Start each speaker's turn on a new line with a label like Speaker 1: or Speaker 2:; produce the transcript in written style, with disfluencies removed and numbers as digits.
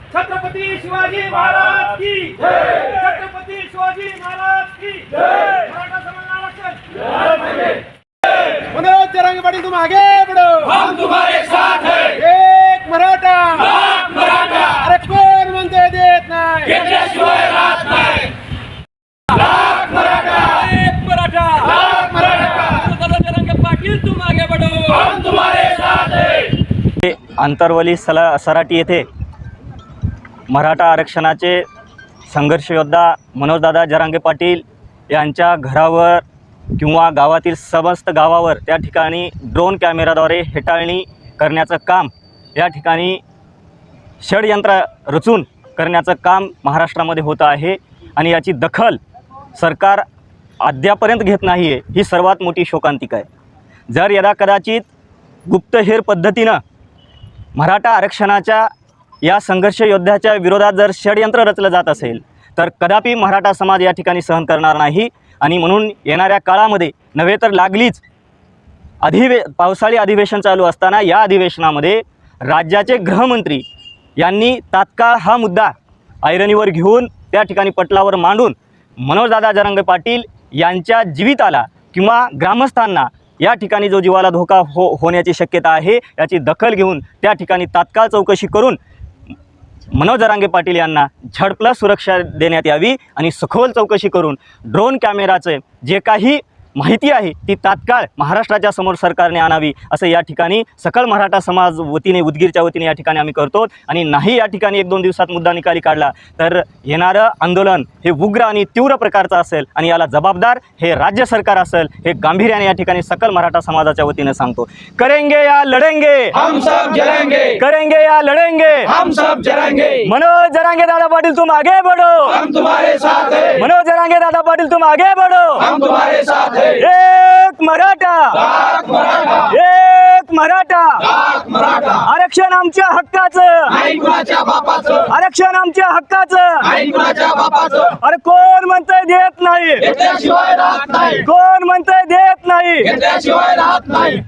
Speaker 1: छत्रपती शिवाजी महाराज की जय। छत्रपती शिवाजी महाराज की जय। मराठा समाज आरक्षण।
Speaker 2: मनोज जरांगे पाटील तुम आगे बढ़ो,
Speaker 1: हम तुम्हारे साथ हैं।
Speaker 2: एक मराठा
Speaker 1: लाख मराठा
Speaker 2: अरे कोण म्हणते देत नाही,
Speaker 1: घेतल्याशिवाय राहत नाही। लाख मराठा एक मराठा लाख मराठा जरांगे पाटील तुम आगे बढ़ो, हम तुम्हारे साथ हैं।
Speaker 3: आंतरवली सराटी येथे मराठा आरक्षणाचे संघर्ष योद्धा मनोजदादा जरांगे पाटील यांच्या घरावर किंवा गावातील समस्त गावावर त्या ठिकाणी ड्रोन कॅमेराद्वारे हेटाळणी करण्याचं काम, या ठिकाणी षडयंत्र रचून करण्याचं काम महाराष्ट्रामध्ये होतं आहे आणि याची दखल सरकार अद्यापर्यंत घेत नाही आहे। ही सर्वात मोठी शोकांतिका आहे। जर यदा कदाचित गुप्तहेर पद्धतीनं मराठा आरक्षणाच्या या संघर्ष योद्ध्याच्या विरोधात जर षडयंत्र रचलं जात असेल तर कदापि मराठा समाज या ठिकाणी सहन करणार नाही आणि म्हणून येणाऱ्या काळामध्ये नव्हे तर लागलीच पावसाळी अधिवेशन चालू असताना या अधिवेशनामध्ये राज्याचे गृहमंत्री यांनी तात्काळ हा मुद्दा ऐरणीवर घेऊन त्या ठिकाणी पटलावर मांडून मनोजदादा जरांगे पाटील यांच्या जीविताला किंवा ग्रामस्थांना या ठिकाणी जो जीवाला धोका होण्याची शक्यता आहे याची दखल घेऊन त्या ठिकाणी तात्काळ चौकशी करून मनोज जरांगे पाटील यांना झडप्लस सुरक्षा देण्यात यावी आणि सखोल चौकशी करून ड्रोन कॅमेराचे जे काही माहिती आहे ती तात्काळ महाराष्ट्राच्या समोर सरकारने आणावी असं या ठिकाणी सकल मराठा समाज वतीने उदगीरच्या वतीने या ठिकाणी आम्ही करतो। आणि नाही या ठिकाणी 1-2 दिवसात मुद्दा निकाली काढला तर येणारं आंदोलन हे उग्र आणि तीव्र प्रकारचं असेल आणि याला जबाबदार हे राज्य सरकार असेल, हे गांभीर्याने या ठिकाणी सकल मराठा समाजाच्या वतीने सांगतो। करेंगे या लढेंगे
Speaker 1: हम सब जलेंगे,
Speaker 3: करेंगे या लढेंगे
Speaker 1: हम सब जलेंगे।
Speaker 3: मनोज जरांगे दादा पाटील तुम आगे बढ़ो,
Speaker 1: हम तुम्हारे साथ हैं।
Speaker 3: मनोज जरांगे दादा पाटील तुम आगे बढ़ो,
Speaker 1: हम तुम्हारे साथ हैं।
Speaker 3: एक मराठा
Speaker 1: लाख मराठा
Speaker 3: एक मराठा
Speaker 1: लाख मराठा
Speaker 3: आरक्षण आमच्या हक्काचं,
Speaker 1: नाही कुणाच्या बापाचं,
Speaker 3: आरक्षण आमच्या हक्काचं।
Speaker 1: नाही कुणाच्या बापाचं।
Speaker 3: अरे कोण म्हणतंय देत नाही,
Speaker 1: घेतल्याशिवाय राहत नाही,
Speaker 3: कोण म्हणतंय देत नाही।
Speaker 1: घेतल्याशिवाय राहत नाही।